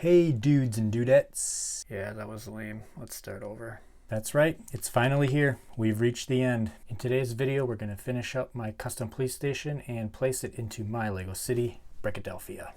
Hey dudes and dudettes. Yeah, that was lame. Let's start over. That's right, it's finally here. We've reached the end. In today's video, we're going to finish up my custom police station and place it into my Lego city, Brickadelphia.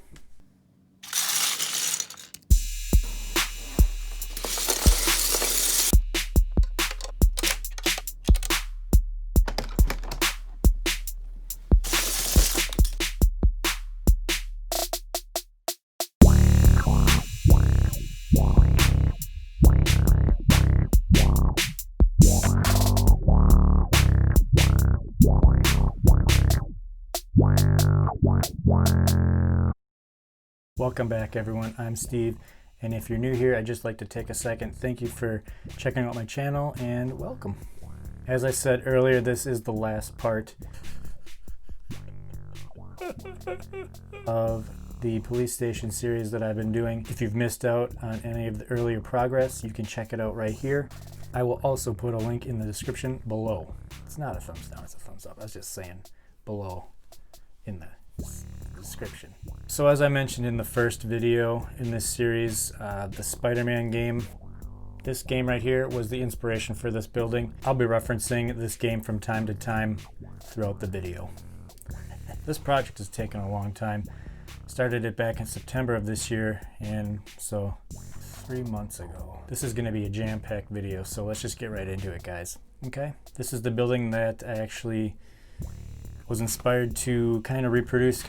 Welcome back everyone, I'm Steve, and if you're new here, I'd just like to take a second. Thank you for checking out my channel and welcome. As I said earlier, this is the last part of the police station series that I've been doing. If you've missed out on any of the earlier progress, you can check it out right here. I will also put a link in the description below. It's not a thumbs down, it's a thumbs up. I was just saying below in the description. So as I mentioned in the first video in this series, the Spider-Man game, this game right here was the inspiration for this building. I'll be referencing this game from time to time throughout the video. This project has taken a long time. Started it back in September of this year, and so 3 months ago. This is going to be a jam-packed video, so let's just get right into it, guys. Okay? This is the building that I actually was inspired to kind of reproduce,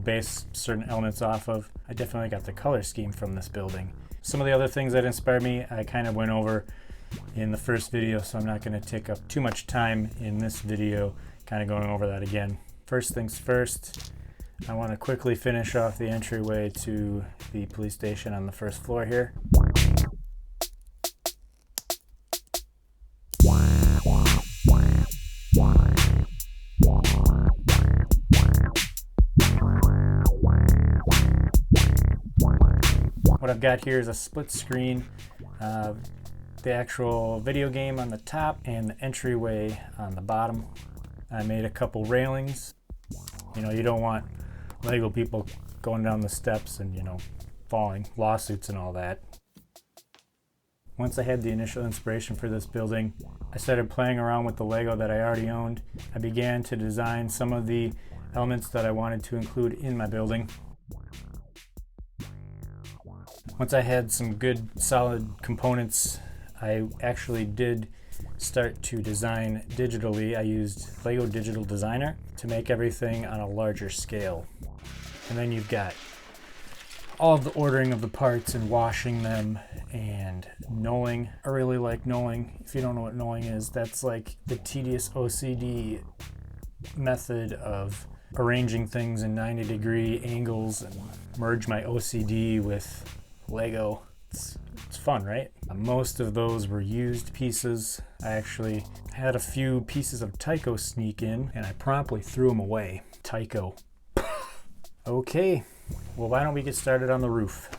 base certain elements off of. I definitely got the color scheme from this building. Some of the other things that inspired me, I kind of went over in the first video, so I'm not going to take up too much time in this video kind of going over that again. First things first, I want to quickly finish off the entryway to the police station on the first floor here. What I've got here is a split screen, the actual video game on the top and the entryway on the bottom. I made a couple railings. You don't want Lego people going down the steps and, falling, lawsuits and all that. Once I had the initial inspiration for this building, I started playing around with the Lego that I already owned. I began to design some of the elements that I wanted to include in my building. Once I had some good solid components, I actually did start to design digitally. I used Lego Digital Designer to make everything on a larger scale. And then you've got all of the ordering of the parts and washing them and knolling. I really like knolling. If you don't know what knolling is, that's like the tedious OCD method of arranging things in 90-degree angles and merge my OCD with Lego. It's fun, right? Most of those were used pieces. I actually had a few pieces of Tyco sneak in and I promptly threw them away. Tyco. Okay, well, why don't we get started on the roof?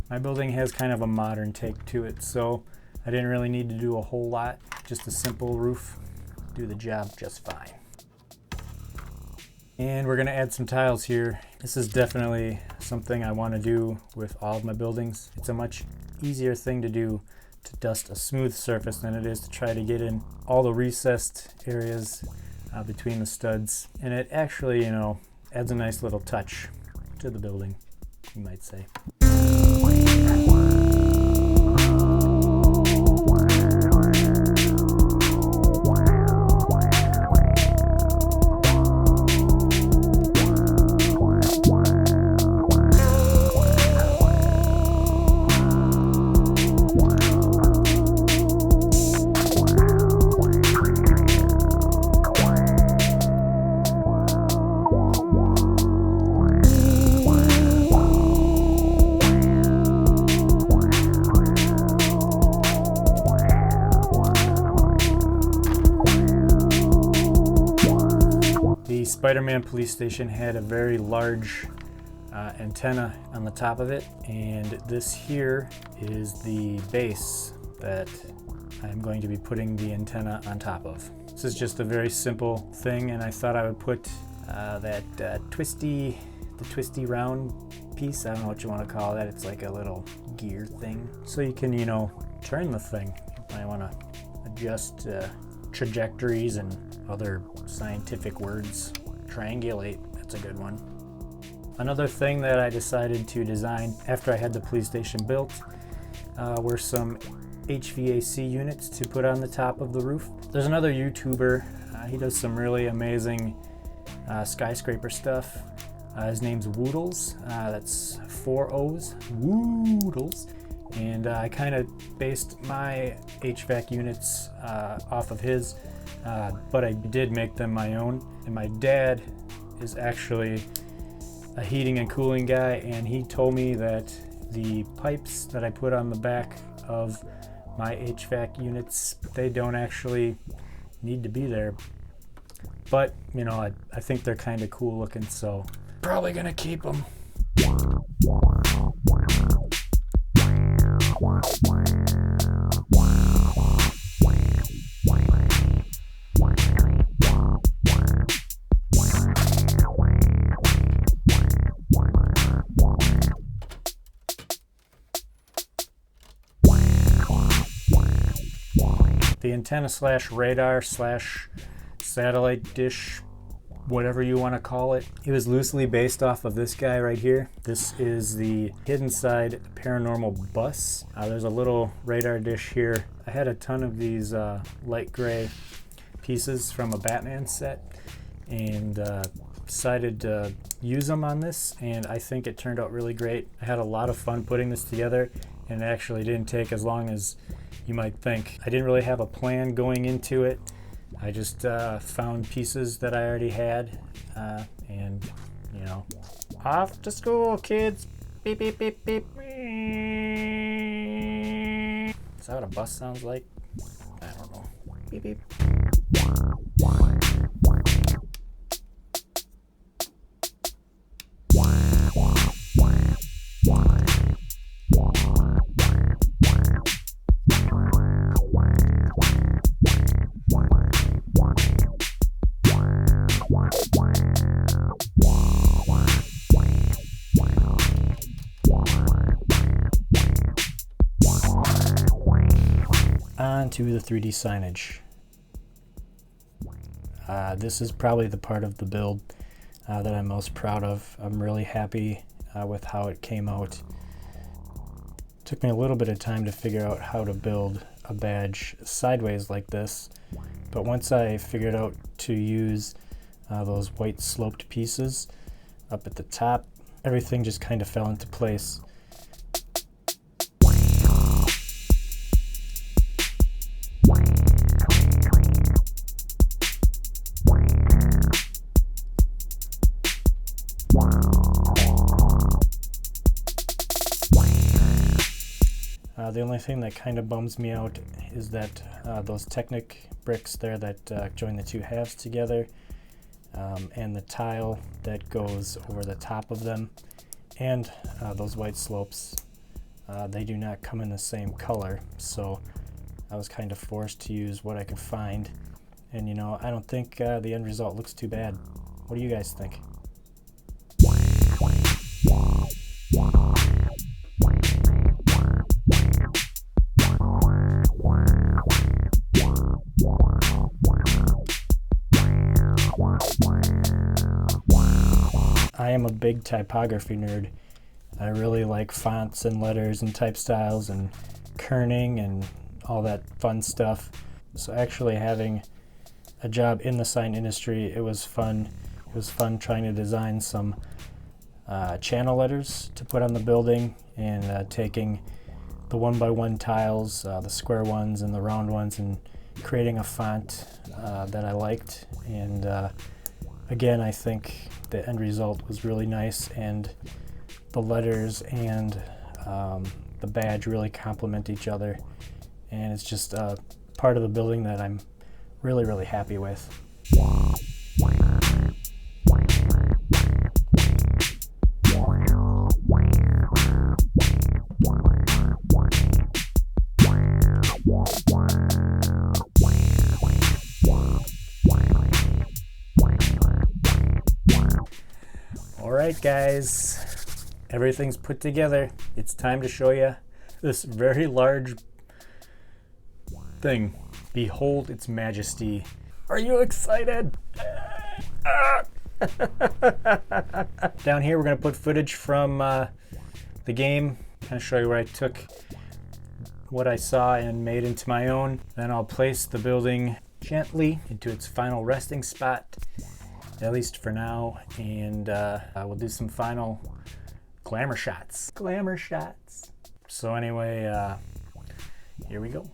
My building has kind of a modern take to it, so I didn't really need to do a whole lot. Just a simple roof, do the job just fine. And we're going to add some tiles here. This is definitely something I want to do with all of my buildings. It's a much easier thing to do to dust a smooth surface than it is to try to get in all the recessed areas between the studs. And it actually, you know, adds a nice little touch to the building, you might say. The Spider-Man police station had a very large antenna on the top of it, and this here is the base that I'm going to be putting the antenna on top of. This is just a very simple thing, and I thought I would put the twisty round piece. I don't know what you want to call that. It's like a little gear thing, so you can, you know, turn the thing. I want to adjust trajectories and other scientific words. Triangulate, that's a good one. Another thing that I decided to design after I had the police station built were some HVAC units to put on the top of the roof. There's another YouTuber, he does some really amazing skyscraper stuff. His name's Woodles, that's 4 O's, Woodles. And I kind of based my HVAC units off of his, but I did make them my own. And my dad is actually a heating and cooling guy, and he told me that the pipes that I put on the back of my HVAC units, they don't actually need to be there. But, you know, I think they're kind of cool looking, so probably gonna keep them. The antenna slash radar slash satellite dish, whatever you want to call it, it was loosely based off of this guy right here. This is the Hidden Side Paranormal Bus. There's a little radar dish here. I had a ton of these light gray pieces from a Batman set, and decided to use them on this, and I think it turned out really great. I had a lot of fun putting this together, and it actually didn't take as long as you might think. I didn't really have a plan going into it. I just found pieces that I already had, and, you know, off to school, kids. Beep, beep, beep, beep. Is that what a bus sounds like? I don't know. Beep, beep. On to the 3D signage. This is probably the part of the build that I'm most proud of. I'm really happy with how it came out. It took me a little bit of time to figure out how to build a badge sideways like this, but once I figured out to use those white sloped pieces up at the top, everything just kind of fell into place. The only thing that kind of bums me out is that those Technic bricks there that join the two halves together, and the tile that goes over the top of them, and those white slopes, they do not come in the same color, so I was kind of forced to use what I could find. And, you know, I don't think the end result looks too bad. What do you guys think? I am a big typography nerd. I really like fonts and letters and type styles and kerning and all that fun stuff. So actually having a job in the sign industry, it was fun. It was fun trying to design some channel letters to put on the building and taking the 1x1 tiles, the square ones and the round ones, and creating a font that I liked. And again, I think the end result was really nice, and the letters and the badge really complement each other, and it's just a part of the building that I'm really, really happy with. All right, guys, everything's put together. It's time to show you this very large thing. Behold its majesty. Are you excited? Down here, we're going to put footage from the game. Kind of show you where I took what I saw and made into my own. Then I'll place the building gently into its final resting spot, at least for now, and we'll do some final glamour shots. Glamour shots. So anyway, here we go.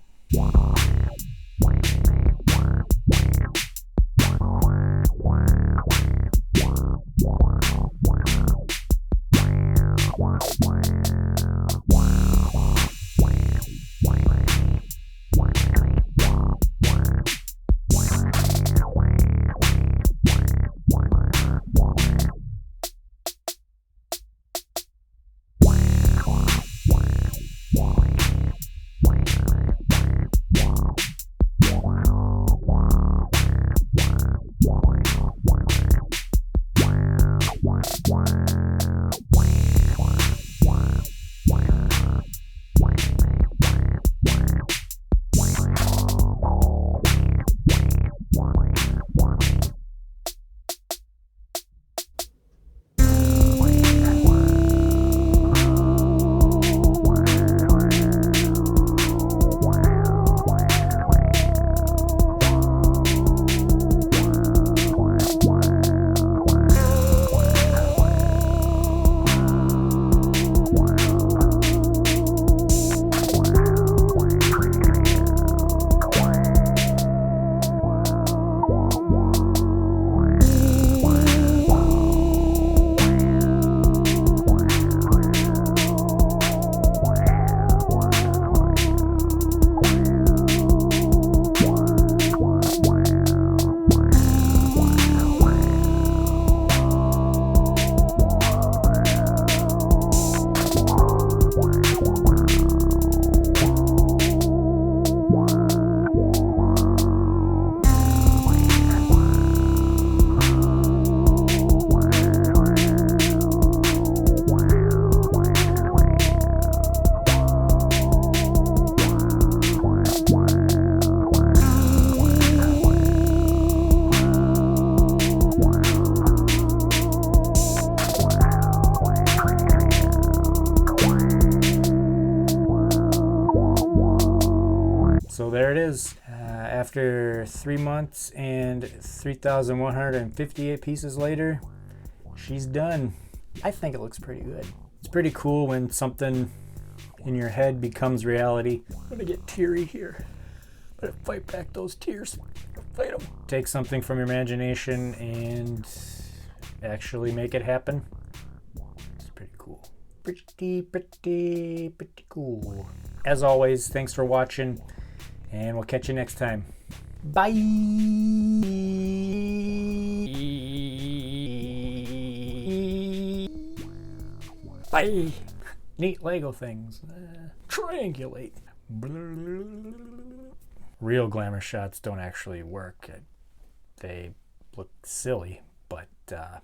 So there it is. After 3 months and 3,158 pieces later, she's done. I think it looks pretty good. It's pretty cool when something in your head becomes reality. I'm gonna get teary here. I'm gonna fight back those tears. Fight them. Take something from your imagination and actually make it happen. It's pretty cool. Pretty cool. As always, thanks for watching, and we'll catch you next time. Bye. Bye. Neat Lego things. Triangulate. Real glamour shots don't actually work. They look silly, But